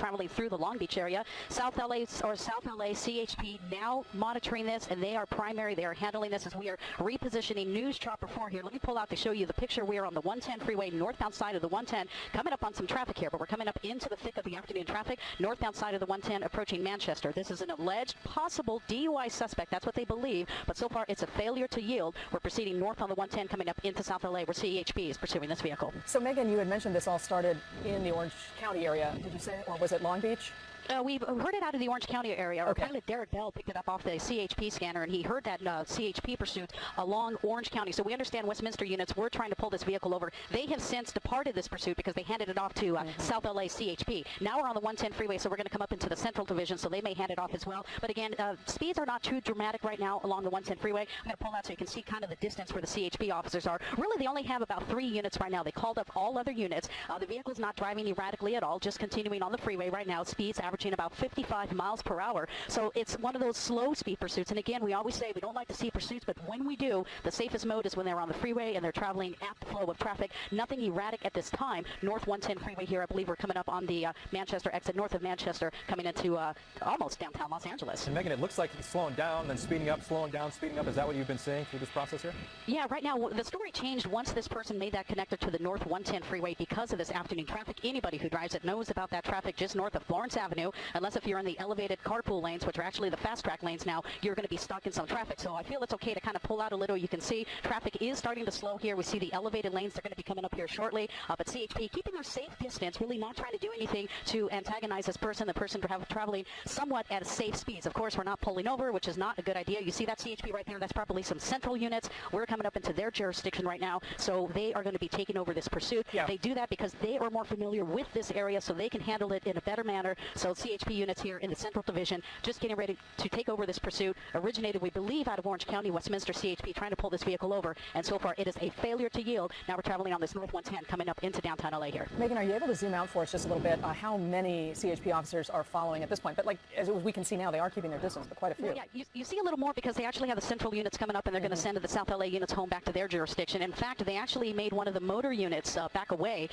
traveling through the Long Beach area. South LA CHP now monitoring this, and they are primary. They are handling this as we are repositioning News Chopper 4 here. Let me pull out to show you the picture. We are on the 110 freeway, northbound side of the 110, coming up on some traffic here, but we're coming up into the thick of the afternoon traffic, northbound side of the 110, approaching Manchester. This is an alleged possible DUI suspect. That's what they believe, but so far it's a failure to yield. We're proceeding north on the 110, coming up into South LA, where CHP is pursuing this vehicle. So, Megan, you had mentioned this all started in the Orange County area, did you say, or was it Long Beach? We've heard it out of the Orange County area. Our Okay. pilot Derek Bell picked it up off the CHP scanner, and he heard that CHP pursuit along Orange County. So we understand Westminster units were trying to pull this vehicle over. They have since departed this pursuit because they handed it off to South LA CHP. Now we're on the 110 freeway, so we're going to come up into the Central Division, so they may hand it off as well. But again, speeds are not too dramatic right now along the 110 freeway. I'm going to pull out so you can see kind of the distance where the CHP officers are. Really, they only have about 3 units right now. They called up all other units. The vehicle's not driving erratically at all, just continuing on the freeway right now. Speeds averaging about 55 miles per hour. So it's one of those slow speed pursuits. And again, we always say we don't like to see pursuits, but when we do, the safest mode is when they're on the freeway and they're traveling at the flow of traffic. Nothing erratic at this time. North 110 freeway here. I believe we're coming up on the Manchester exit, north of Manchester, coming into almost downtown Los Angeles. And Megan, it looks like it's slowing down, then speeding up, slowing down, speeding up. Is that what you've been seeing through this process here? Yeah, right now the story changed once this person made that connector to the North 110 freeway because of this afternoon traffic. Anybody who drives it knows about that traffic just north of Florence Avenue, unless if you're in the elevated carpool lanes, which are actually the fast track lanes now, you're going to be stuck in some traffic. So I feel it's okay to kind of pull out a little. You can see traffic is starting to slow here. We see the elevated lanes. They're going to be coming up here shortly. But CHP keeping their safe distance, really not trying to do anything to antagonize this person, the person traveling somewhat at safe speeds. Of course, we're not pulling over, which is not a good idea. You see that CHP right there? That's probably some central units. We're coming up into their jurisdiction right now, so they are going to be taking over this pursuit. Yeah. They do that because they are more familiar with this area, so they can handle it in a better manner. So CHP units here in the Central Division just getting ready to take over this pursuit. Originated, we believe, out of Orange County. Westminster CHP trying to pull this vehicle over, and so far it is a failure to yield. Now we're traveling on this North 110 coming up into downtown LA here. Megan, are you able to zoom out for us just a little bit how many CHP officers are following at this point? But like as we can see now, they are keeping their distance, but quite a few. Well, yeah, you see a little more because they actually have the central units coming up, and they're going to send the South LA units home back to their jurisdiction. In fact, they actually made one of the motor units back away,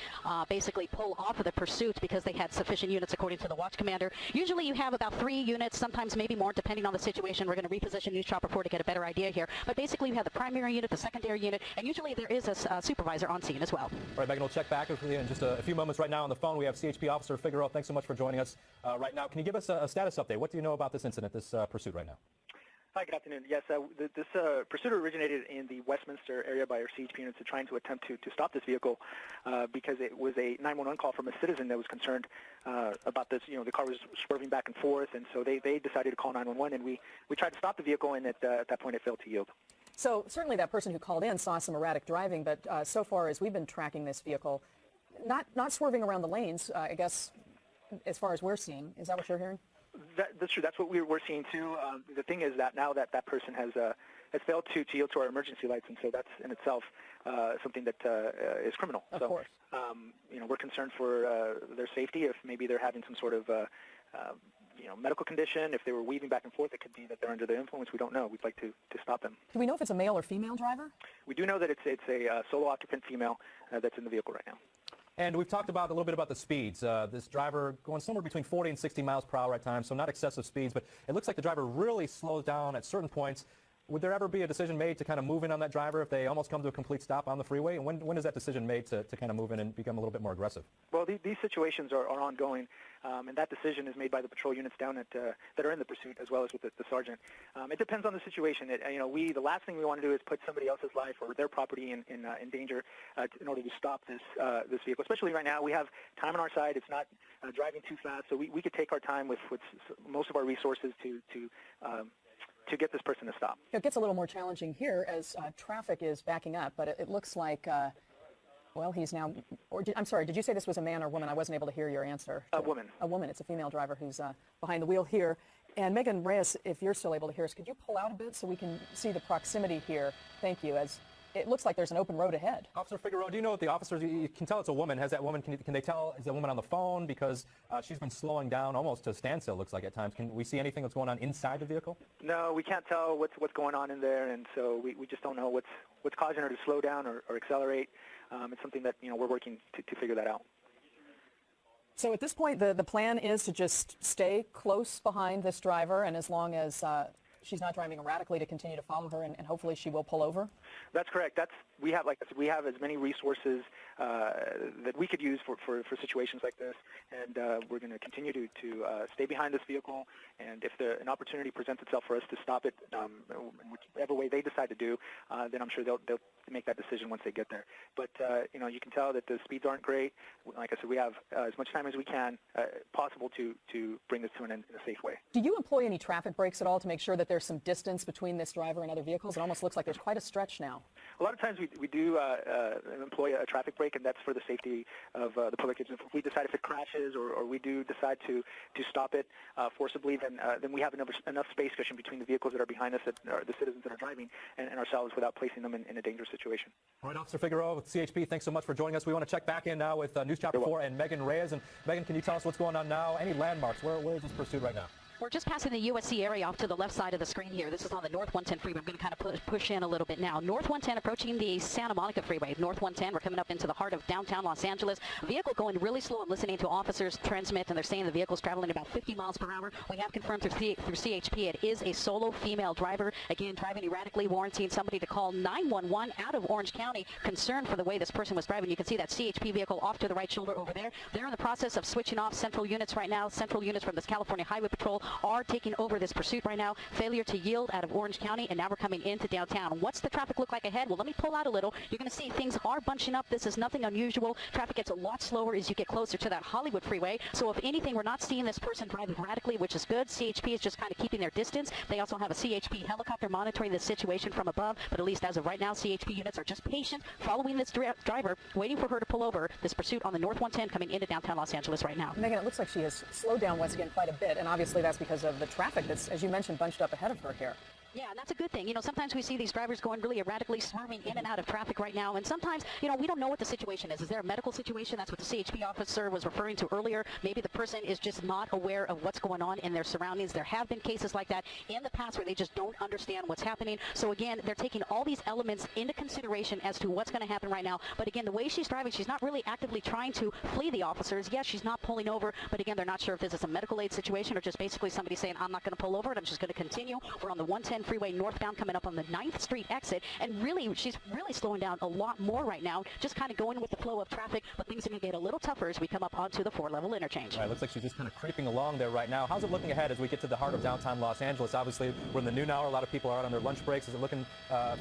basically pull off of the pursuit because they had sufficient units according to the watch commander. Usually you have about 3 units, sometimes maybe more, depending on the situation. We're going to reposition News Chopper 4 to get a better idea here. But basically, we have the primary unit, the secondary unit, and usually there is a supervisor on scene as well. All right, Megan, we'll check back with you in just a few moments. Right now on the phone, we have CHP Officer Figueroa. Thanks so much for joining us right now. Can you give us a status update? What do you know about this incident, this pursuit right now? Hi, good afternoon. Yes, this pursuit originated in the Westminster area by our CHP units trying to attempt to stop this vehicle because it was a 911 call from a citizen that was concerned about this. You know, the car was swerving back and forth, and so they decided to call 911, and we tried to stop the vehicle, and at that point it failed to yield. So certainly that person who called in saw some erratic driving, but so far as we've been tracking this vehicle, not swerving around the lanes, I guess, as far as we're seeing. Is that what you're hearing? That's true. That's what we're seeing too. The thing is that now that person has failed to yield to our emergency lights, and so that's in itself something that is criminal. Of so, course. You know, we're concerned for their safety. If maybe they're having some sort of medical condition, if they were weaving back and forth, it could be that they're under the influence. We don't know. We'd like to stop them. Do we know if it's a male or female driver? We do know that it's a solo occupant female that's in the vehicle right now. And we've talked about a little bit about the speeds. This driver going somewhere between 40 and 60 miles per hour at times, so not excessive speeds, but it looks like the driver really slows down at certain points. Would there ever be a decision made to kind of move in on that driver if they almost come to a complete stop on the freeway? And when is that decision made to kind of move in and become a little bit more aggressive? Well, these situations are ongoing, and that decision is made by the patrol units down at that are in the pursuit, as well as with the sergeant. It depends on the situation. The last thing we want to do is put somebody else's life or their property in danger in order to stop this vehicle. Especially right now, we have time on our side. It's not driving too fast, so we could take our time with most of our resources to get this person to stop. It gets a little more challenging here as traffic is backing up, but it looks like, well, he's now, I'm sorry, did you say this was a man or woman? I wasn't able to hear your answer. A woman. A woman. It's a female driver who's behind the wheel here. And Megan Reyes, if you're still able to hear us, could you pull out a bit so we can see the proximity here? Thank you. As it looks like there's an open road ahead. Officer Figueroa, do you know if the officers, you can tell it's a woman. Has that woman, can they tell, is the woman on the phone? Because she's been slowing down almost to a standstill, looks like at times. Can we see anything that's going on inside the vehicle? No, we can't tell what's going on in there, and so we just don't know what's causing her to slow down or accelerate. It's something that we're working to figure that out. So at this point, the plan is to just stay close behind this driver, and as long as she's not driving erratically, to continue to follow her, and hopefully she will pull over? That's correct. We have, like I said, we have as many resources that we could use for situations like this, and we're going to continue to stay behind this vehicle, and if an opportunity presents itself for us to stop it in whichever way they decide to do, then I'm sure they'll make that decision once they get there. But you can tell that the speeds aren't great. Like I said, we have as much time as we can possible to bring this to an end in a safe way. Do you employ any traffic breaks at all to make sure that there's some distance between this driver and other vehicles? It almost looks like there's quite a stretch now. A lot of times we do employ a traffic brake, and that's for the safety of the public. If we decide if it crashes or we do decide to stop it forcibly, then we have enough space cushion between the vehicles that are behind us, the citizens that are driving, and ourselves without placing them in a dangerous situation. All right, Officer Figueroa with CHP, thanks so much for joining us. We want to check back in now with News Chopper 4 and Megan Reyes. And Megan, can you tell us what's going on now? Any landmarks? Where is this pursuit right now? We're just passing the USC area off to the left side of the screen here. This is on the North 110 freeway. I'm going to kind of push in a little bit now. North 110 approaching the Santa Monica freeway. North 110, we're coming up into the heart of downtown Los Angeles. Vehicle going really slow. I'm listening to officers transmit, and they're saying the vehicle's traveling about 50 miles per hour. We have confirmed through CHP it is a solo female driver. Again, driving erratically, warranting somebody to call 911 out of Orange County, concerned for the way this person was driving. You can see that CHP vehicle off to the right shoulder over there. They're in the process of switching off central units right now. Central units from this California Highway Patrol are taking over this pursuit right now. Failure to yield out of Orange County, and now we're coming into downtown. What's the traffic look like ahead? Well, let me pull out a little. You're going to see things are bunching up. This is nothing unusual. Traffic gets a lot slower as you get closer to that Hollywood freeway. So if anything, we're not seeing this person driving erratically, which is good. CHP is just kind of keeping their distance. They also have a CHP helicopter monitoring the situation from above, but at least as of right now, CHP units are just patient, following this driver, waiting for her to pull over. This pursuit on the North 110 coming into downtown Los Angeles right now. Megan, it looks like she has slowed down once again quite a bit, and obviously that's because of the traffic that's, as you mentioned, bunched up ahead of her here. Yeah, and that's a good thing. Sometimes we see these drivers going really erratically, swerving in and out of traffic right now, and sometimes, we don't know what the situation is. Is there a medical situation? That's what the CHP officer was referring to earlier. Maybe the person is just not aware of what's going on in their surroundings. There have been cases like that in the past where they just don't understand what's happening. So again, they're taking all these elements into consideration as to what's going to happen right now. But again, the way she's driving, she's not really actively trying to flee the officers. Yes, she's not pulling over, but again, they're not sure if this is a medical aid situation or just basically somebody saying, I'm not going to pull over and I'm just going to continue. We're on the 110 freeway northbound, coming up on the 9th Street exit, and really, she's really slowing down a lot more right now, just kind of going with the flow of traffic, but things are going to get a little tougher as we come up onto the 4-level interchange. All right, looks like she's just kind of creeping along there right now. How's it looking ahead as we get to the heart of downtown Los Angeles? Obviously, we're in the noon hour. A lot of people are out on their lunch breaks. Is it looking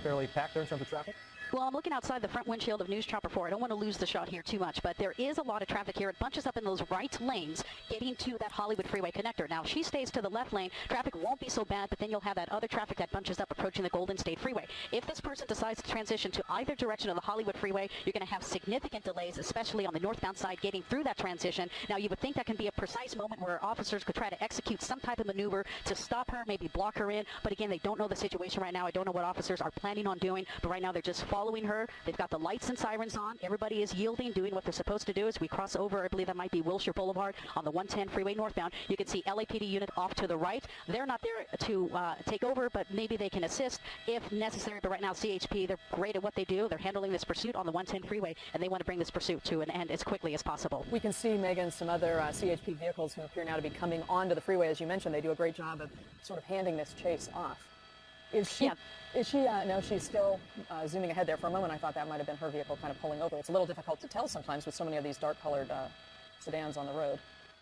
fairly packed there in terms of traffic? Well, I'm looking outside the front windshield of News Chopper 4. I don't want to lose the shot here too much, but there is a lot of traffic here. It bunches up in those right lanes getting to that Hollywood freeway connector. Now, if she stays to the left lane, traffic won't be so bad, but then you'll have that other traffic that bunches up approaching the Golden State Freeway. If this person decides to transition to either direction of the Hollywood freeway, you're going to have significant delays, especially on the northbound side getting through that transition. Now, you would think that can be a precise moment where officers could try to execute some type of maneuver to stop her, maybe block her in, but again, they don't know the situation right now. I don't know what officers are planning on doing, but right now they're just following her. They've got the lights and sirens on. Everybody is yielding, doing what they're supposed to do. As we cross over, I believe that might be Wilshire Boulevard on the 110 freeway northbound. You can see LAPD unit off to the right. They're not there to take over, but maybe they can assist if necessary. But right now, CHP, they're great at what they do. They're handling this pursuit on the 110 freeway, and they want to bring this pursuit to an end as quickly as possible. We can see, Megan, some other CHP vehicles who appear now to be coming onto the freeway. As you mentioned, they do a great job of sort of handing this chase off. Is she? Yeah. No, she's still zooming ahead there. For a moment, I thought that might have been her vehicle kind of pulling over. It's a little difficult to tell sometimes with so many of these dark-colored sedans on the road.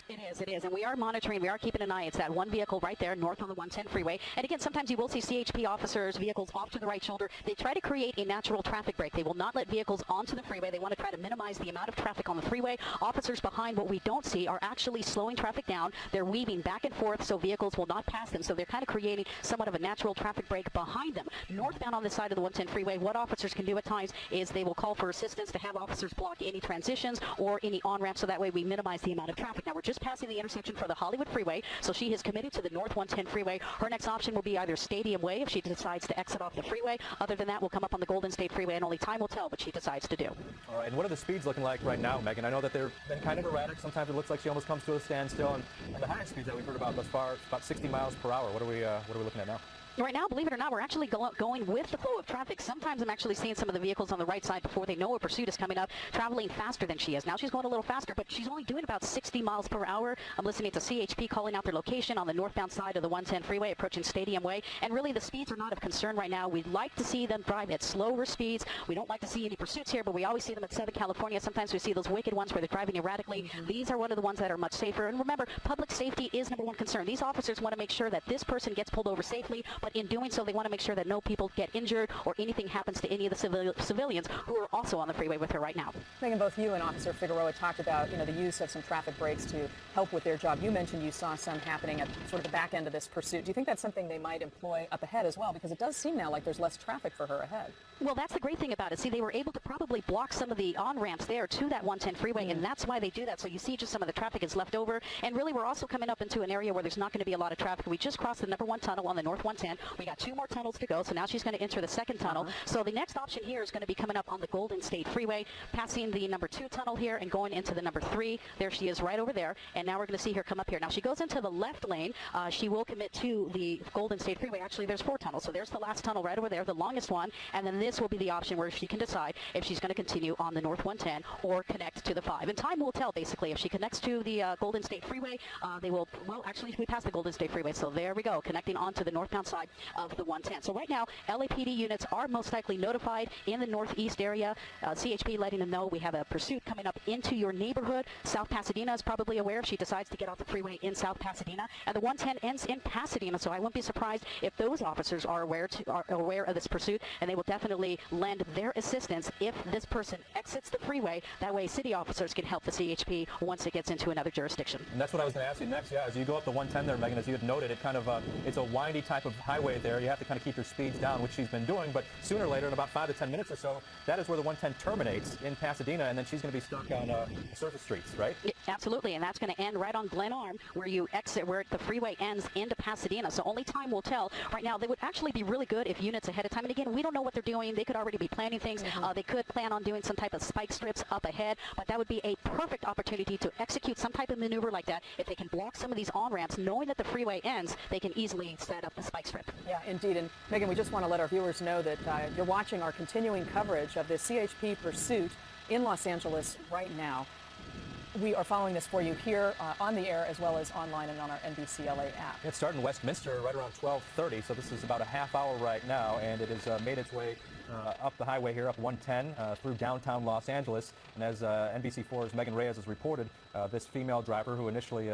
It is, and we are monitoring, we are keeping an eye. It's that one vehicle right there, north on the 110 freeway. And again, sometimes you will see CHP officers, vehicles off to the right shoulder. They try to create a natural traffic break. They will not let vehicles onto the freeway. They want to try to minimize the amount of traffic on the freeway. Officers behind, what we don't see, are actually slowing traffic down. They're weaving back and forth so vehicles will not pass them. So they're kind of creating somewhat of a natural traffic break behind them. Northbound on the side of the 110 freeway, what officers can do at times is they will call for assistance to have officers block any transitions or any on-ramps, so that way we minimize the amount of traffic. Now, we're just passing the intersection for the Hollywood freeway, so she has committed to the North 110 freeway. Her next option will be either Stadium Way if she decides to exit off the freeway. Other than that, we'll come up on the Golden State Freeway, and only time will tell what she decides to do. All right, and what are the speeds looking like right now, Megan? I know that they've been kind of erratic. Sometimes it looks like she almost comes to a standstill, and the highest speeds that we've heard about thus far, about 60 miles per hour. What are we looking at now? Right now, believe it or not, we're actually going with the flow of traffic. Sometimes I'm actually seeing some of the vehicles on the right side before they know a pursuit is coming up, traveling faster than she is. Now she's going a little faster, but she's only doing about 60 miles per hour. I'm listening to CHP calling out their location on the northbound side of the 110 freeway, approaching Stadium Way. And really, the speeds are not of concern right now. We'd like to see them drive at slower speeds. We don't like to see any pursuits here, but we always see them at Southern California. Sometimes we see those wicked ones where they're driving erratically. These are one of the ones that are much safer. And remember, public safety is number one concern. These officers want to make sure that this person gets pulled over safely, but in doing so, they want to make sure that no people get injured or anything happens to any of the civilians who are also on the freeway with her right now. Megan, both you and Officer Figueroa talked about, the use of some traffic breaks to help with their job. You mentioned you saw some happening at sort of the back end of this pursuit. Do you think that's something they might employ up ahead as well? Because it does seem now like there's less traffic for her ahead. Well, that's the great thing about it. See, they were able to probably block some of the on-ramps there to that 110 freeway, and that's why they do that. So you see just some of the traffic is left over. And really, we're also coming up into an area where there's not going to be a lot of traffic. We just crossed the number 1 tunnel on the North 110. We got 2 more tunnels to go, so now she's going to enter the second tunnel. So the next option here is going to be coming up on the Golden State Freeway, passing the number 2 tunnel here and going into the number 3. There she is right over there, and now we're going to see her come up here. Now, she goes into the left lane. She will commit to the Golden State Freeway. Actually, there's 4 tunnels, so there's the last tunnel right over there, the longest one, and then this will be the option where she can decide if she's going to continue on the North 110 or connect to the 5. And time will tell, basically. If she connects to the Golden State Freeway, they will, well, actually, we passed the Golden State Freeway, so there we go, connecting onto the northbound side of the 110. So right now, LAPD units are most likely notified in the northeast area. CHP letting them know we have a pursuit coming up into your neighborhood. South Pasadena is probably aware if she decides to get off the freeway in South Pasadena. And the 110 ends in Pasadena, so I wouldn't be surprised if those officers are aware of this pursuit, and they will definitely lend their assistance if this person exits the freeway. That way, city officers can help the CHP once it gets into another jurisdiction. And that's what I was going to ask you next. Yeah, as you go up the 110 there, Megan, as you had noted, it kind of it's a windy type of highway there. You have to kind of keep your speeds down, which she's been doing. But sooner or later, in about 5 to 10 minutes or so, that is where the 110 terminates in Pasadena, and then she's going to be stuck on surface streets, right? Yeah, absolutely, and that's going to end right on Glen Arm, where you exit, where the freeway ends into Pasadena. So only time will tell. Right now, they would actually be really good if units ahead of time. And again, we don't know what they're doing. They could already be planning things. They could plan on doing some type of spike strips up ahead, but that would be a perfect opportunity to execute some type of maneuver like that. If they can block some of these on-ramps, knowing that the freeway ends, they can easily set up the spike strip. Yeah, indeed. And Megan, we just want to let our viewers know that you're watching our continuing coverage of the CHP pursuit in Los Angeles right now. We are following this for you here on the air as well as online and on our NBC LA app. It started in Westminster right around 12:30, so this is about a half hour right now, and it has made its way up the highway here, up 110, through downtown Los Angeles. And as NBC4's Megan Reyes has reported, this female driver who initially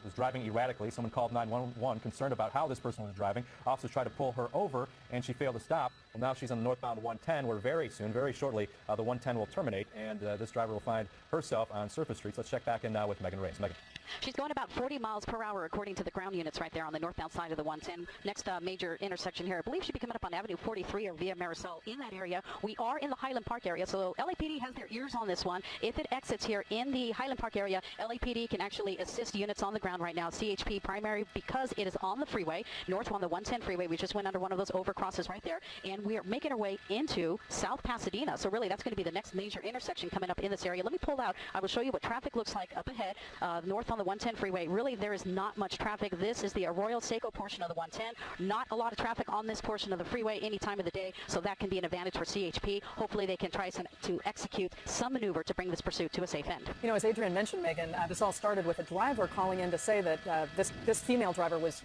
was driving erratically. Someone called 911 concerned about how this person was driving. Officers tried to pull her over, and she failed to stop. Well, now she's on the northbound 110, where very soon, very shortly, the 110 will terminate, and this driver will find herself on surface streets. Let's check back in now with Megan Reyes. Megan. She's going about 40 miles per hour, according to the ground units right there on the northbound side of the 110. Next major intersection here, I believe she'll be coming up on Avenue 43 or via Marisol in that area. We are in the Highland Park area, so LAPD has their ears on this one. If it exits here in the Highland Park area, LAPD can actually assist units on the ground right now. CHP primary, because it is on the freeway, north on the 110 freeway. We just went under one of those overcrosses right there, and we are making our way into South Pasadena. So really, that's going to be the next major intersection coming up in this area. Let me pull out. I will show you what traffic looks like up ahead, north on the 110 freeway. Really, there is not much traffic. This is the Arroyo Seco portion of the 110. Not a lot of traffic on this portion of the freeway any time of the day, so that can be an advantage for CHP. Hopefully, they can try to execute some maneuver to bring this pursuit to a safe end. You know, as Adrian mentioned, Megan, this all started with a driver calling in to say that this female driver was,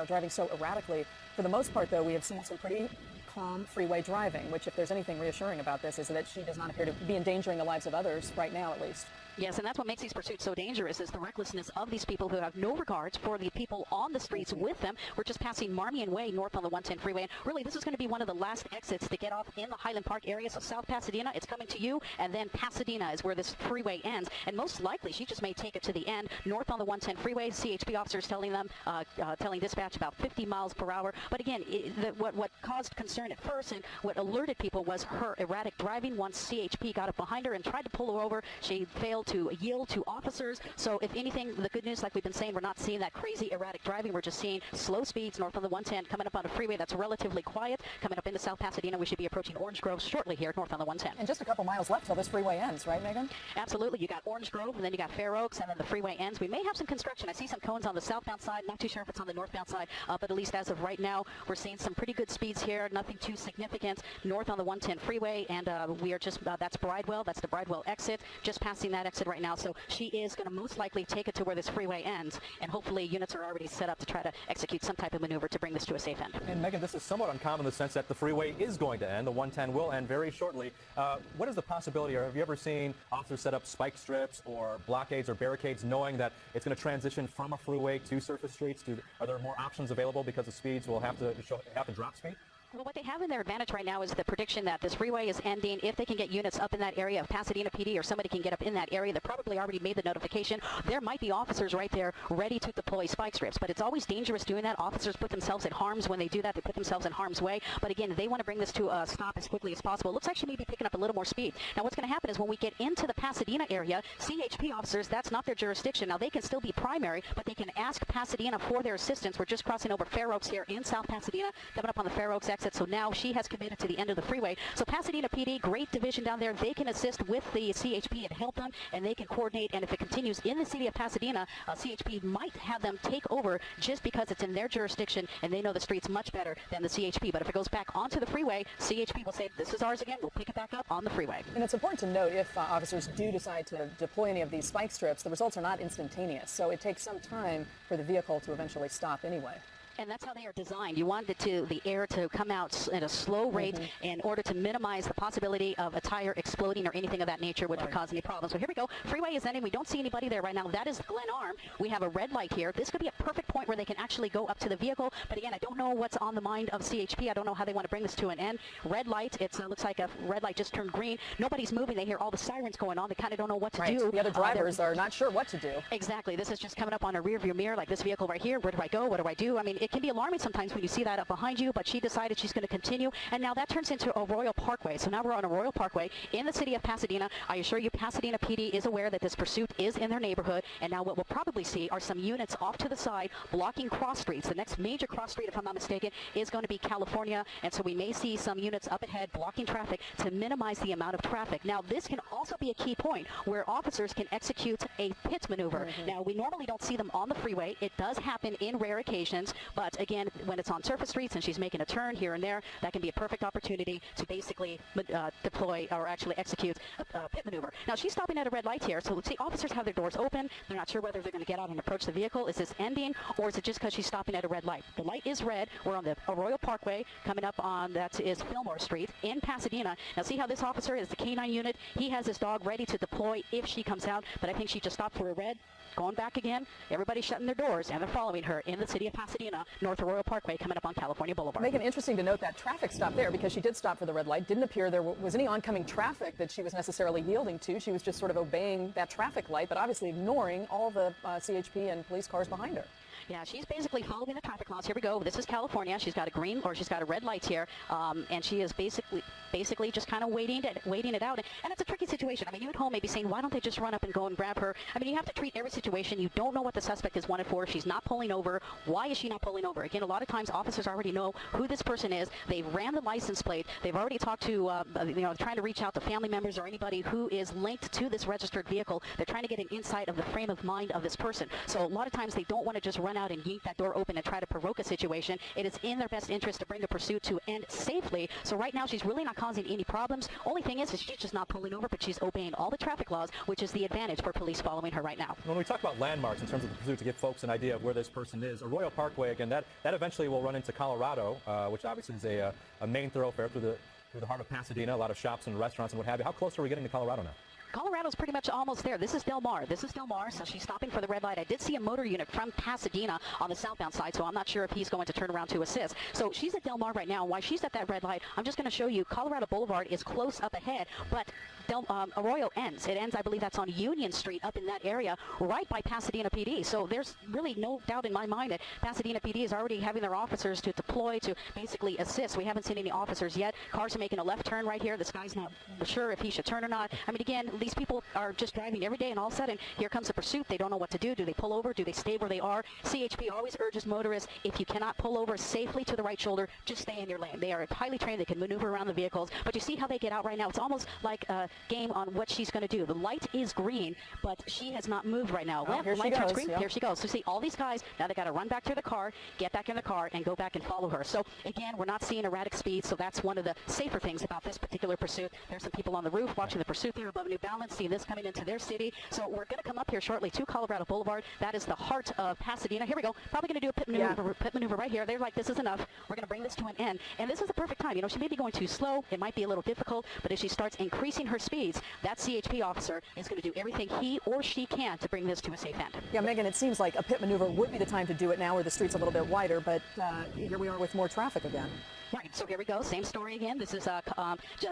driving so erratically. For the most part, though, we have seen some pretty calm freeway driving, which, if there's anything reassuring about this, is that she does not appear to be endangering the lives of others right now, at least. Yes, and that's what makes these pursuits so dangerous, is the recklessness of these people who have no regards for the people on the streets with them. We're just passing Marmion Way north on the 110 freeway, and really this is going to be one of the last exits to get off in the Highland Park area. So South Pasadena, it's coming to you, and then Pasadena is where this freeway ends, and most likely she just may take it to the end. North on the 110 freeway, CHP officers telling them, telling dispatch about 50 miles per hour. But again, what caused concern at first and what alerted people was her erratic driving. Once CHP got up behind her and tried to pull her over, she failed to yield to officers. So if anything, the good news, like we've been saying, we're not seeing that crazy erratic driving. We're just seeing slow speeds north on the 110, coming up on a freeway that's relatively quiet. Coming up into South Pasadena, we should be approaching Orange Grove shortly here north on the 110. And just a couple miles left till this freeway ends, right, Megan? Absolutely. You got Orange Grove, and then you got Fair Oaks, and then the freeway ends. We may have some construction. I see some cones on the southbound side. Not too sure if it's on the northbound side, but at least as of right now, we're seeing some pretty good speeds here. Nothing too significant north on the 110 freeway, and we are just, that's Bridewell. That's the Bridewell exit. Just passing that exit right now. So she is going to most likely take it to where this freeway ends, and hopefully units are already set up to try to execute some type of maneuver to bring this to a safe end. And Megan, this is somewhat uncommon in the sense that the freeway is going to end. The 110 will end very shortly. What is the possibility, or have you ever seen officers set up spike strips or blockades or barricades knowing that it's going to transition from a freeway to surface streets? Are there more options available because the speeds will have to drop speed? Well, what they have in their advantage right now is the prediction that this freeway is ending. If they can get units up in that area of Pasadena PD, or somebody can get up in that area, they probably already made the notification. There might be officers right there ready to deploy spike strips, but it's always dangerous doing that. Officers put themselves at harm's when they do that. They put themselves in harm's way. But again, they want to bring this to a stop as quickly as possible. It looks like she may be picking up a little more speed. Now, what's going to happen is when we get into the Pasadena area, CHP officers, that's not their jurisdiction. Now, they can still be primary, but they can ask Pasadena for their assistance. We're just crossing over Fair Oaks here in South Pasadena, coming up on the Fair Oaks exit. So now she has committed to the end of the freeway. So Pasadena PD, great division down there. They can assist with the CHP and help them, and they can coordinate. And if it continues in the city of Pasadena, CHP might have them take over just because it's in their jurisdiction and they know the streets much better than the CHP. But if it goes back onto the freeway, CHP will say, this is ours again. We'll pick it back up on the freeway. And it's important to note, if officers do decide to deploy any of these spike strips, the results are not instantaneous. So it takes some time for the vehicle to eventually stop anyway. And that's how they are designed. You want the air to come out at a slow rate in order to minimize the possibility of a tire exploding or anything of that nature, which would cause any problems. So here we go. Freeway is ending. We don't see anybody there right now. That is Glen Arm. We have a red light here. This could be a perfect point where they can actually go up to the vehicle. But again, I don't know what's on the mind of CHP. I don't know how they want to bring this to an end. Red light. It looks like a red light just turned green. Nobody's moving. They hear all the sirens going on. They kind of don't know what to do. The other drivers are not sure what to do. Exactly. This is just coming up on a rear view mirror, like this vehicle right here. Where do I go? What do I do? I mean, it can be alarming sometimes when you see that up behind you, but she decided she's going to continue, and now that turns into Arroyo Parkway. So now we're on Arroyo Parkway in the city of Pasadena. I assure you, Pasadena PD is aware that this pursuit is in their neighborhood, and now what we'll probably see are some units off to the side blocking cross streets. The next major cross street, if I'm not mistaken, is going to be California, and so we may see some units up ahead blocking traffic to minimize the amount of traffic. Now, this can also be a key point where officers can execute a pit maneuver. Now, we normally don't see them on the freeway. It does happen in rare occasions, but again, when it's on surface streets and she's making a turn here and there, that can be a perfect opportunity to basically deploy or actually execute a pit maneuver. Now, she's stopping at a red light here, so let's see, officers have their doors open. They're not sure whether they're going to get out and approach the vehicle. Is this ending, or is it just because she's stopping at a red light? The light is red. We're on the Arroyo Parkway, coming up on, that is Fillmore Street in Pasadena. Now, see how this officer is the K9 unit. He has his dog ready to deploy if she comes out, but I think she just stopped for a red. Going back again, everybody's shutting their doors, and they're following her in the city of Pasadena, north Arroyo Parkway, coming up on California Boulevard. Megan, interesting to note that traffic stop there, because she did stop for the red light. Didn't appear there was any oncoming traffic that she was necessarily yielding to. She was just sort of obeying that traffic light, but obviously ignoring all the CHP and police cars behind her. Yeah, she's basically following the traffic laws. Here we go. This is California. She's got a green, or she's got a red light here, and she is basically just kind of waiting it out. And it's a tricky situation. I mean, you at home may be saying, why don't they just run up and go and grab her? I mean, you have to treat every situation. You don't know what the suspect is wanted for. She's not pulling over. Why is she not pulling over? Again, a lot of times officers already know who this person is. They've ran the license plate. They've already talked to, trying to reach out to family members or anybody who is linked to this registered vehicle. They're trying to get an insight of the frame of mind of this person. So a lot of times they don't want to just run out and yank that door open and try to provoke a situation. It is in their best interest to bring the pursuit to end safely. So right now she's really not causing any problems. Only thing is she's just not pulling over, but she's obeying all the traffic laws, which is the advantage for police following her right now. When we talk about landmarks in terms of the pursuit, to give folks an idea of where this person is, Arroyo Parkway, again, that eventually will run into Colorado, which obviously is a main thoroughfare through the heart of Pasadena, a lot of shops and restaurants and what have you. How close are we getting to Colorado now? Colorado's pretty much almost there. This is Del Mar. So she's stopping for the red light. I did see a motor unit from Pasadena on the southbound side, so I'm not sure if he's going to turn around to assist. So she's at Del Mar right now. While she's at that red light, I'm just going to show you Colorado Boulevard is close up ahead, but Arroyo ends. It ends, I believe that's on Union Street up in that area, right by Pasadena PD. So there's really no doubt in my mind that Pasadena PD is already having their officers to deploy to basically assist. We haven't seen any officers yet. Cars are making a left turn right here. This guy's not sure if he should turn or not. I mean, again, these people are just driving every day, and all of a sudden, here comes a pursuit. They don't know what to do. Do they pull over? Do they stay where they are? CHP always urges motorists, if you cannot pull over safely to the right shoulder, just stay in your lane. They are highly trained. They can maneuver around the vehicles. But you see how they get out right now? It's almost like a game on what she's going to do. The light is green, but she has not moved right now. Oh, here she light turns goes, green. yeah. Here she goes. So see, all these guys, now they got to run back to the car, get back in the car, and go back and follow her. So again, we're not seeing erratic speed, so that's one of the safer things about this particular pursuit. There's some people on the roof watching the pursuit there above New Balance, seeing this coming into their city. So we're going to come up here shortly to Colorado Boulevard. That is the heart of Pasadena. Here we go. Probably going to do a pit maneuver right here. They're like, this is enough. We're going to bring this to an end. And this is the perfect time. You know, she may be going too slow. It might be a little difficult, but if she starts increasing her speeds, that CHP officer is going to do everything he or she can to bring this to a safe end. Yeah, Megan, it seems like a pit maneuver would be the time to do it now where the street's a little bit wider, but here we are with more traffic again. Right, so here we go. Same story again. This is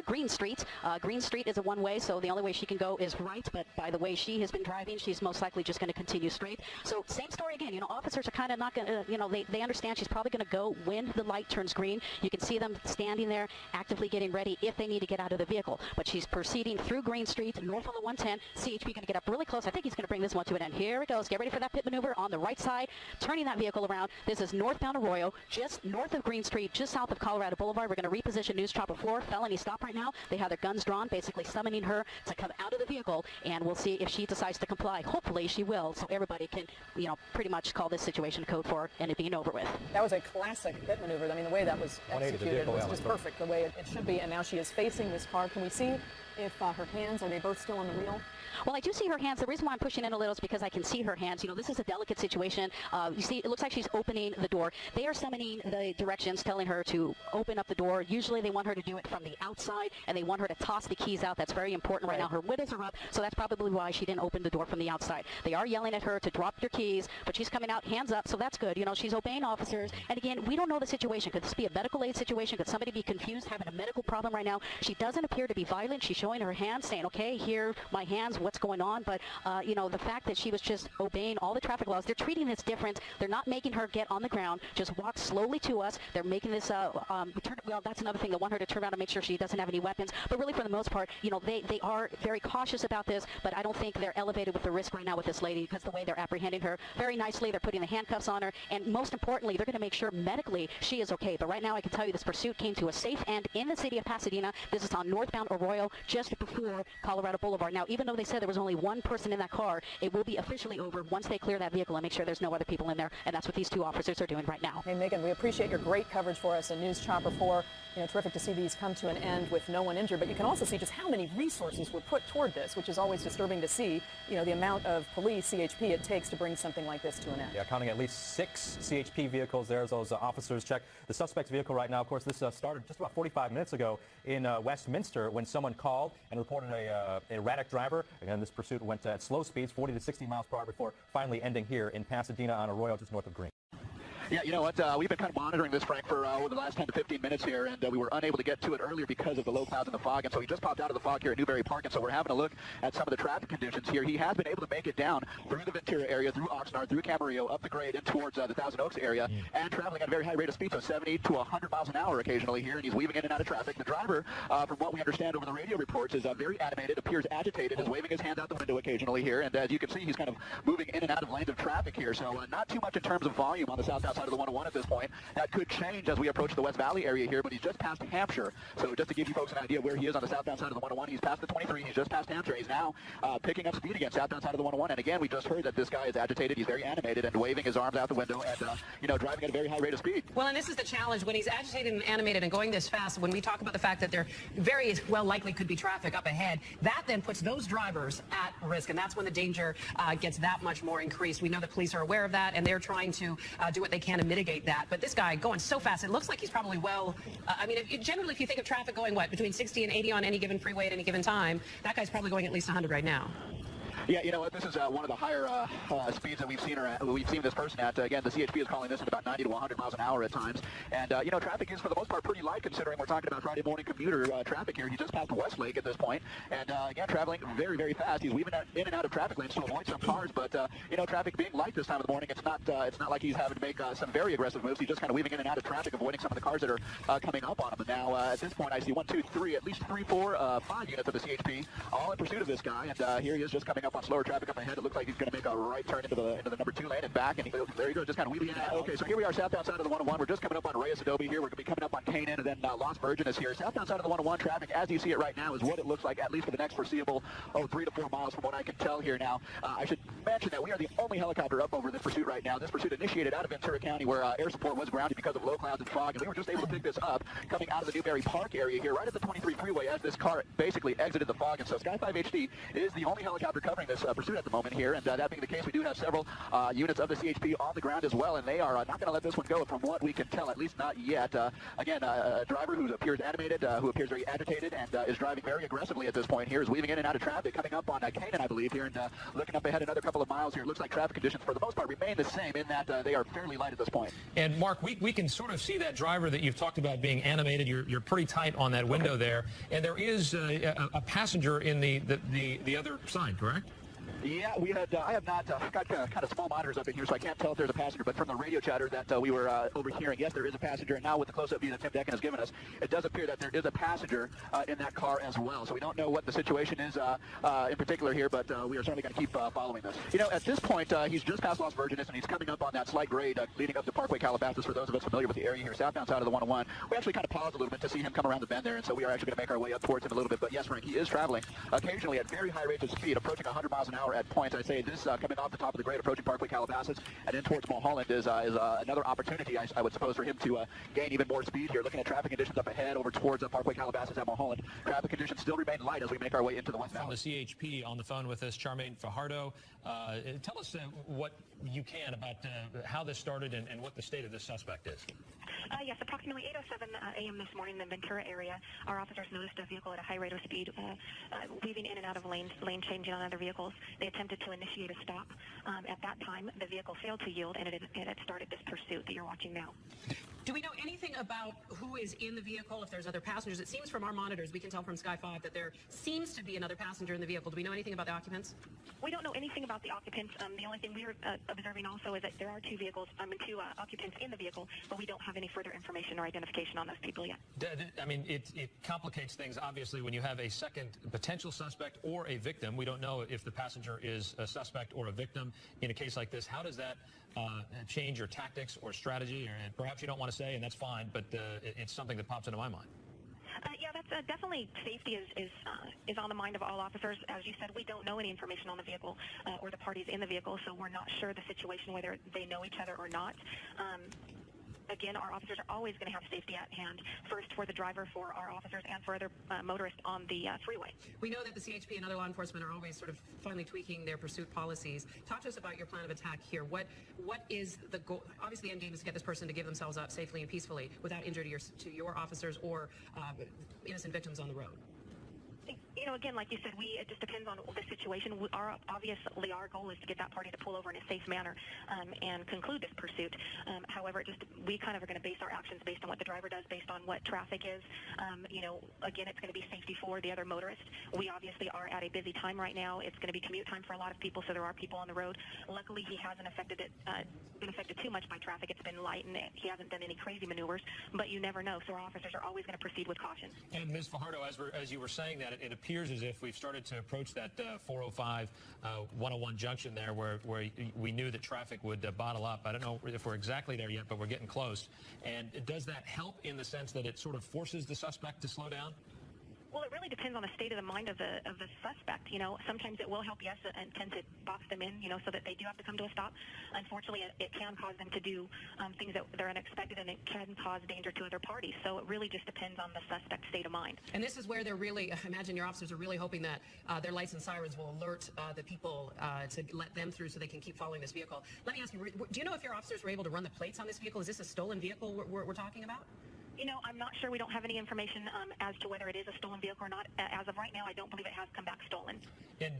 Green Street. Green Street is a one-way, so the only way she can go is right. But by the way she has been driving, she's most likely just going to continue straight. So same story again. You know, officers are kind of not going to, you know, they understand she's probably going to go when the light turns green. You can see them standing there actively getting ready if they need to get out of the vehicle. But she's proceeding through Green Street, north on the 110. CHP going to get up really close. I think he's going to bring this one to an end. Here it goes. Get ready for that pit maneuver on the right side, turning that vehicle around. This is northbound Arroyo, just north of Green Street, just south of Colorado Boulevard. We're going to reposition News Chopper 4. Felony stop right now. They have their guns drawn, basically summoning her to come out of the vehicle, and we'll see if she decides to comply. Hopefully she will, so everybody can, you know, pretty much call this situation code 4 and it being over with. That was a classic pit maneuver. I mean, the way that was executed was just perfect, the way it should be. And now she is facing this car. Can we see if her hands, are they both still on the wheel? Well, I do see her hands. The reason why I'm pushing in a little is because I can see her hands. You know, this is a delicate situation. You see, it looks like she's opening the door. They are summoning the directions, telling her to open up the door. Usually they want her to do it from the outside, and they want her to toss the keys out. That's very important right now. Her windows are up, so that's probably why she didn't open the door from the outside. They are yelling at her to drop your keys, but she's coming out hands up, so that's good. You know, she's obeying officers. And again, we don't know the situation. Could this be a medical aid situation? Could somebody be confused, having a medical problem right now? She doesn't appear to be violent. She's showing her hands, saying, okay, here, my hands, what's going on? But, you know, the fact that she was just obeying all the traffic laws, they're treating this different. They're not making her get on the ground, just walk slowly to us. They're making this, well, that's another thing. They want her to turn around and make sure she doesn't have any weapons. But really, for the most part, you know, they are very cautious about this, but I don't think they're elevated with the risk right now with this lady because the way they're apprehending her very nicely. They're putting the handcuffs on her, and most importantly, they're going to make sure medically she is okay. But right now, I can tell you this pursuit came to a safe end in the city of Pasadena. This is on northbound Arroyo, just before Colorado Boulevard. Now, even though they said there was only one person in that car, it will be officially over once they clear that vehicle and make sure there's no other people in there, and that's what these two officers are doing right now. Hey, Megan, we appreciate your great coverage for us in News Chopper 4. You know, terrific to see these come to an end with no one injured, but you can also see just how many resources were put toward this, which is always disturbing to see, you know, the amount of police, CHP, it takes to bring something like this to an end. Yeah, counting at least 6 CHP vehicles there as those officers check the suspect's vehicle right now. Of course, this started just about 45 minutes ago in Westminster when someone called and reported a erratic driver. Again, this pursuit went at slow speeds, 40 to 60 miles per hour, before finally ending here in Pasadena on Arroyo, just north of Green. Yeah, you know what? We've been kind of monitoring this, Frank, for the last 10 to 15 minutes here, and we were unable to get to it earlier because of the low clouds and the fog, and so he just popped out of the fog here at Newberry Park, and so we're having a look at some of the traffic conditions here. He has been able to make it down through the Ventura area, through Oxnard, through Camarillo, up the grade, and towards the Thousand Oaks area, and traveling at a very high rate of speed, so 70 to 100 miles an hour occasionally here, and he's weaving in and out of traffic. The driver, from what we understand over the radio reports, is very animated, appears agitated, is waving his hand out the window occasionally here, and as you can see, he's kind of moving in and out of lanes of traffic here, so not too much in terms of volume on the southbound side of the 101 at this point. That could change as we approach the West Valley area here, but he's just past Hampshire. So just to give you folks an idea where he is on the southbound side of the 101, he's past the 23, he's just past Hampshire. He's now picking up speed again, southbound side of the 101. And again, we just heard that this guy is agitated, he's very animated and waving his arms out the window and, you know, driving at a very high rate of speed. Well, and this is the challenge. When he's agitated and animated and going this fast, when we talk about the fact that there very well likely could be traffic up ahead, that then puts those drivers at risk. And that's when the danger gets that much more increased. We know the police are aware of that, and they're trying to do what they can to mitigate that. But this guy going so fast, it looks like he's probably generally if you think of traffic going, between 60 and 80 on any given freeway at any given time, that guy's probably going at least 100 right now. Yeah, you know what? This is one of the higher speeds that we've seen this person at. Again, the CHP is calling this at about 90 to 100 miles an hour at times. And, you know, traffic is for the most part pretty light considering we're talking about Friday morning commuter traffic here. He just passed Westlake at this point. And, again, traveling very, very fast. He's weaving in and out of traffic lanes to avoid some cars. But, you know, traffic being light this time of the morning, it's not like he's having to make some very aggressive moves. He's just kind of weaving in and out of traffic, avoiding some of the cars that are coming up on him. And now, at this point, I see 1, 2, 3, at least 3, 4, 5 units of the CHP all in pursuit of this guy. And here he is just coming up on slower traffic up ahead. It looks like he's going to make a right turn into the number 2 lane and back. And there you go, just kind of weaving in and out. Okay, so here we are southbound side of the 101. We're just coming up on Reyes Adobe here. We're going to be coming up on Canaan, and then Lost Virgin is here. Southbound side of the 101 traffic, as you see it right now, is what it looks like, at least for the next foreseeable, 3 to 4 miles from what I can tell here now. I should mention that we are the only helicopter up over this pursuit right now. This pursuit initiated out of Ventura County where air support was grounded because of low clouds and fog, and we were just able to pick this up coming out of the Newberry Park area here, right at the 23 freeway as this car basically exited the fog. And so Sky 5 HD is the only helicopter covering this pursuit at the moment here, and that being the case, we do have several units of the CHP on the ground as well, and they are not going to let this one go from what we can tell, at least not yet. Again, a driver who appears animated, who appears very agitated, and is driving very aggressively at this point here, is weaving in and out of traffic, coming up on Canaan, I believe, here, and looking up ahead another couple of miles here. It looks like traffic conditions, for the most part, remain the same in that they are fairly light at this point. And, Mark, we can sort of see that driver that you've talked about being animated. You're pretty tight on that window there, and there is a passenger in the other side, correct? Yeah, I have not got kind of small monitors up in here, so I can't tell if there's a passenger, but from the radio chatter that we were overhearing, yes, there is a passenger, and now with the close-up view that Tim Decken has given us, it does appear that there is a passenger in that car as well. So we don't know what the situation is in particular here, but we are certainly going to keep following this. You know, at this point, he's just past Las Virgenes, and he's coming up on that slight grade leading up to Parkway Calabasas. For those of us familiar with the area here, southbound side of the 101, we actually kind of paused a little bit to see him come around the bend there, and so we are actually going to make our way up towards him a little bit. But yes, Frank, he is traveling occasionally at very high rates of speed, approaching 100 miles an hour at points. I'd say this coming off the top of the grade, approaching Parkway Calabasas and in towards Mulholland is another opportunity, I would suppose, for him to gain even more speed here. Looking at traffic conditions up ahead over towards Parkway Calabasas at Mulholland, traffic conditions still remain light as we make our way into the West Valley. From the CHP on the phone with us, Charmaine Fajardo. Tell us what you can about how this started and what the state of this suspect is. Yes, approximately 8:07 a.m. this morning in the Ventura area, our officers noticed a vehicle at a high rate of speed weaving in and out of lane changing on other vehicles. They attempted to initiate a stop. At that time, the vehicle failed to yield, and it had started this pursuit that you're watching now. Do we know anything about who is in the vehicle, if there's other passengers? It seems from our monitors, we can tell from Sky 5 that there seems to be another passenger in the vehicle. Do we know anything about the occupants? We don't know anything about the occupants. The only thing we are observing also is that there are two occupants in the vehicle, but we don't have any further information or identification on those people yet. I mean, it complicates things, obviously, when you have a second potential suspect or a victim. We don't know if the passenger is a suspect or a victim in a case like this. How does that change your tactics or strategy? And perhaps you don't want to say, and that's fine, but it's something that pops into my mind. Yeah, that's definitely safety is on the mind of all officers. As you said, we don't know any information on the vehicle or the parties in the vehicle, so we're not sure the situation, whether they know each other or not. Again, our officers are always going to have safety at hand, first for the driver, for our officers, and for other motorists on the freeway. We know that the CHP and other law enforcement are always sort of finally tweaking their pursuit policies. Talk to us about your plan of attack here. What is the goal? Obviously, the end game is to get this person to give themselves up safely and peacefully without injury to your officers or innocent victims on the road. You know, again, like you said, it just depends on the situation. Obviously, our goal is to get that party to pull over in a safe manner and conclude this pursuit. However, we kind of are going to base our actions based on what the driver does, based on what traffic is. You know, again, it's going to be safety for the other motorists. We obviously are at a busy time right now. It's going to be commute time for a lot of people, so there are people on the road. Luckily, he hasn't been affected too much by traffic. It's been light, and he hasn't done any crazy maneuvers, but you never know. So our officers are always going to proceed with caution. And Ms. Fajardo, as you were saying that, it appears as if we've started to approach that 405 101 junction there where we knew that traffic would bottle up. I don't know if we're exactly there yet, but we're getting close. And does that help in the sense that it sort of forces the suspect to slow down? Well, it really depends on the state of the mind of the suspect. You know, sometimes it will help, yes, and tend to box them in, you know, so that they do have to come to a stop. Unfortunately, it can cause them to do things that they're unexpected, and it can cause danger to other parties. So it really just depends on the suspect's state of mind. And this is where they're really, I imagine your officers are really hoping that their lights and sirens will alert the people to let them through so they can keep following this vehicle. Let me ask you, do you know if your officers were able to run the plates on this vehicle? Is this a stolen vehicle we're talking about? You know, I'm not sure. We don't have any information as to whether it is a stolen vehicle or not. As of right now, I don't believe it has come back stolen. And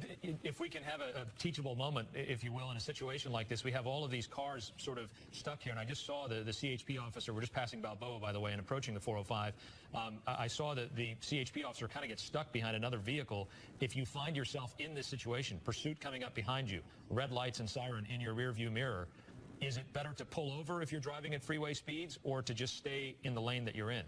if we can have a teachable moment, if you will, in a situation like this, we have all of these cars sort of stuck here, and I just saw the CHP officer, we're just passing Balboa, by the way, and approaching the 405. I saw that the CHP officer kind of gets stuck behind another vehicle. If you find yourself in this situation, pursuit coming up behind you, red lights and siren in your rearview mirror, is it better to pull over if you're driving at freeway speeds or to just stay in the lane that you're in?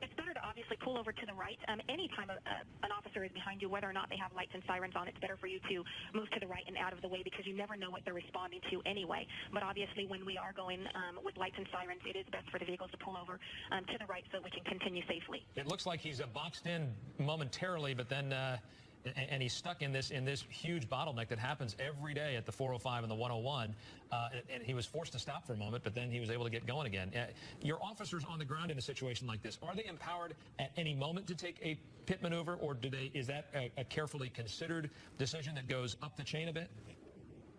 It's better to obviously pull over to the right. Anytime an officer is behind you, whether or not they have lights and sirens on, it's better for you to move to the right and out of the way because you never know what they're responding to anyway. But obviously when we are going with lights and sirens, it is best for the vehicles to pull over to the right so we can continue safely. It looks like he's boxed in momentarily, but then and he's stuck in this huge bottleneck that happens every day at the 405 and the 101. And he was forced to stop for a moment, but then he was able to get going again. Your officers on the ground in a situation like this, are they empowered at any moment to take a pit maneuver, or is that a carefully considered decision that goes up the chain a bit?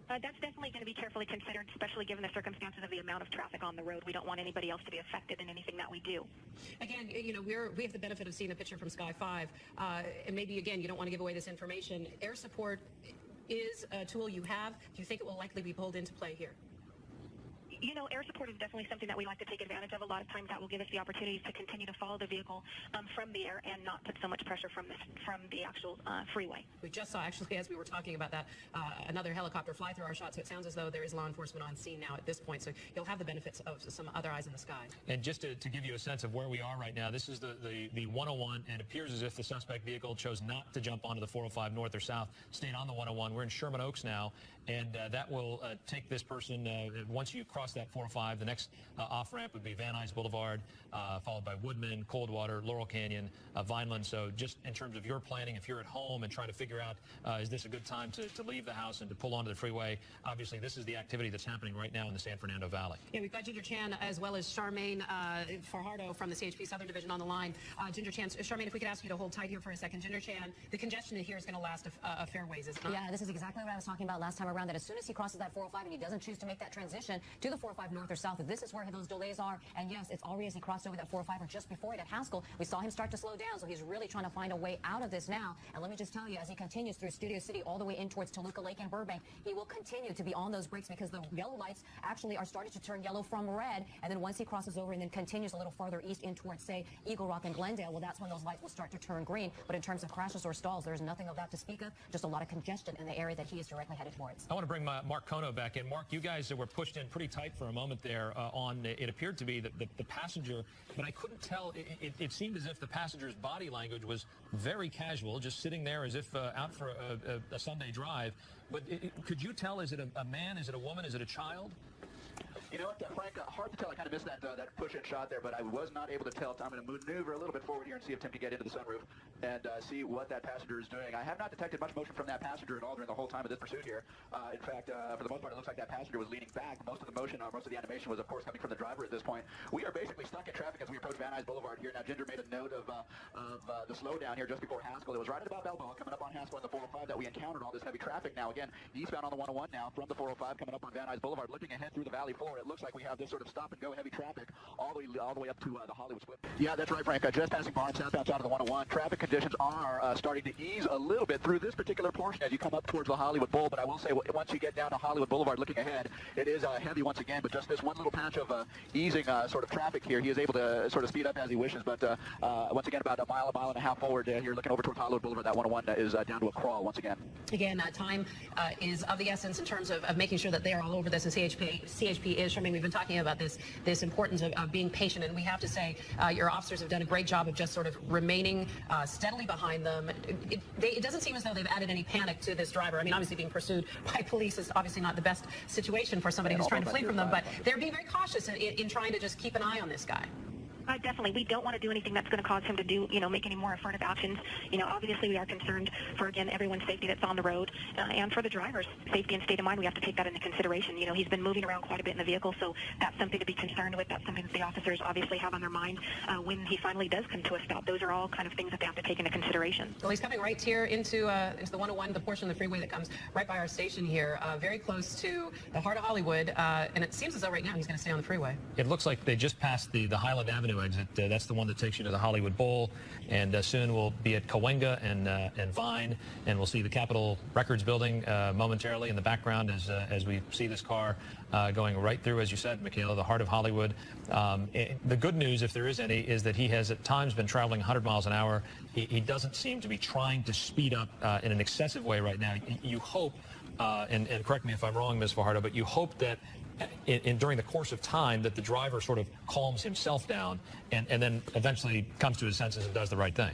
That's definitely going to be carefully considered, especially given the circumstances of the amount of traffic on the road. We don't want anybody else to be affected in anything that we do. Again, you know, we have the benefit of seeing a picture from Sky 5, and maybe, again, you don't want to give away this information. Air support is a tool you have. Do you think it will likely be pulled into play here? You know, air support is definitely something that we like to take advantage of. A lot of times that will give us the opportunity to continue to follow the vehicle from the air and not put so much pressure from the actual freeway. We just saw, actually, as we were talking about that, another helicopter fly through our shot, so it sounds as though there is law enforcement on scene now at this point, so you'll have the benefits of some other eyes in the sky. And just to give you a sense of where we are right now, this is the 101, and it appears as if the suspect vehicle chose not to jump onto the 405 north or south, stayed on the 101. We're in Sherman Oaks now, and that will take this person, once you cross that 405, the next off-ramp would be Van Nuys Boulevard, followed by Woodman, Coldwater, Laurel Canyon, Vineland. So just in terms of your planning, if you're at home and trying to figure out, is this a good time to leave the house and to pull onto the freeway, obviously this is the activity that's happening right now in the San Fernando Valley. Yeah, we've got Ginger Chan as well as Charmaine Fajardo from the CHP Southern Division on the line. Ginger Chan, Charmaine, if we could ask you to hold tight here for a second. Ginger Chan, the congestion in here is going to last a fair ways, isn't it? Yeah, this is exactly what I was talking about last time around, that as soon as he crosses that 405 and he doesn't choose to make that transition to the 405 north or south, this is where those delays are. And yes, it's already as he crossed over that 405 or just before it at Haskell, we saw him start to slow down. So he's really trying to find a way out of this now. And let me just tell you, as he continues through Studio City all the way in towards Toluca Lake and Burbank, he will continue to be on those brakes because the yellow lights actually are starting to turn yellow from red. And then once he crosses over and then continues a little farther east in towards, say, Eagle Rock and Glendale, well, that's when those lights will start to turn green. But in terms of crashes or stalls, there's nothing of that to speak of, just a lot of congestion in the area that he is directly headed towards. I want to bring Mark Kono back in. Mark, you guys were pushed in pretty tight for a moment there on, it appeared to be the passenger, but I couldn't tell. It seemed as if the passenger's body language was very casual, just sitting there as if out for a Sunday drive. But could you tell, is it a man, is it a woman, is it a child? You know what, Frank, hard to tell. I kind of missed that push-in shot there, but I was not able to tell. I'm going to maneuver a little bit forward here and see if Tim can get into the sunroof and see what that passenger is doing. I have not detected much motion from that passenger at all during the whole time of this pursuit here. In fact, for the most part, it looks like that passenger was leaning back. Most of the motion, most of the animation was, of course, coming from the driver at this point. We are basically stuck in traffic as we approach Van Nuys Boulevard here. Now, Ginger made a note of the slowdown here just before Haskell. It was right at about Balboa, coming up on Haskell on the 405, that we encountered all this heavy traffic. Now, again, eastbound on the 101 now from the 405, coming up on Van Nuys Boulevard, looking ahead through the valley floor. It looks like we have this sort of stop-and-go heavy traffic all the way up to the Hollywood Swift. Yeah, that's right, Frank. Just passing Barnes southbound side of the 101. Traffic conditions are starting to ease a little bit through this particular portion as you come up towards the Hollywood Bowl. But I will say, once you get down to Hollywood Boulevard looking ahead, it is heavy once again. But just this one little patch of easing sort of traffic here, he is able to sort of speed up as he wishes. But once again, about a mile and a half forward here, looking over towards Hollywood Boulevard, that 101 is down to a crawl once again. Again, time is of the essence in terms of making sure that they are all over this, and CHP is. I mean, we've been talking about this importance of being patient, and we have to say your officers have done a great job of just sort of remaining steadily behind them. It doesn't seem as though they've added any panic to this driver. I mean, obviously being pursued by police is obviously not the best situation for somebody who's trying to flee from them, but they're being very cautious in trying to just keep an eye on this guy. Definitely. We don't want to do anything that's going to cause him to do, make any more affirmative actions. Obviously we are concerned for, again, everyone's safety that's on the road, and for the driver's safety and state of mind. We have to take that into consideration. He's been moving around quite a bit in the vehicle, so that's something to be concerned with. That's something that the officers obviously have on their mind when he finally does come to a stop. Those are all kind of things that they have to take into consideration. Well, he's coming right here into the 101, the portion of the freeway that comes right by our station here, very close to the heart of Hollywood, and it seems as though right now he's going to stay on the freeway. It looks like they just passed the Highland Avenue Avenue exit. That's the one that takes you to the Hollywood Bowl, and soon we'll be at Cahuenga and Vine, and we'll see the Capitol Records building momentarily in the background as we see this car going right through, as you said, Michaela, the heart of Hollywood. The good news, if there is any, is that he has at times been traveling 100 miles an hour. He doesn't seem to be trying to speed up in an excessive way right now. You hope, and correct me if I'm wrong, Ms. Fajardo, but you hope that during the course of time that the driver sort of calms himself down and then eventually comes to his senses and does the right thing.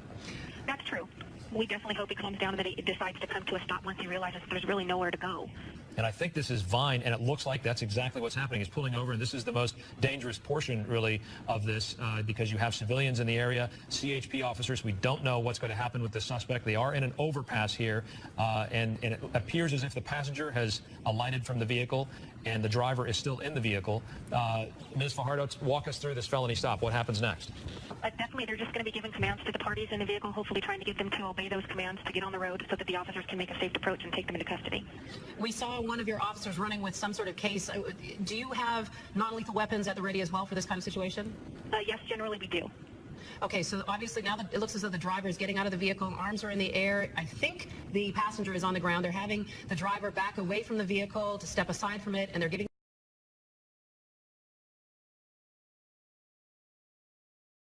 That's true. We definitely hope he calms down and that he decides to come to a stop once he realizes there's really nowhere to go. And I think this is Vine, and it looks like that's exactly what's happening. He's pulling over, and this is the most dangerous portion, really, of this because you have civilians in the area, CHP officers. We don't know what's going to happen with the suspect. They are in an overpass here, and it appears as if the passenger has alighted from the vehicle, and the driver is still in the vehicle. Ms. Fajardo, walk us through this felony stop. What happens next? Definitely, they're just going to be giving commands to the parties in the vehicle, hopefully trying to get them to obey those commands to get on the road so that the officers can make a safe approach and take them into custody. We saw one of your officers running with some sort of case. Do you have non-lethal weapons at the ready as well for this kind of situation? Yes, generally we do. Okay, so obviously now that it looks as though the driver is getting out of the vehicle, arms are in the air. I think the passenger is on the ground. They're having the driver back away from the vehicle to step aside from it, and they're giving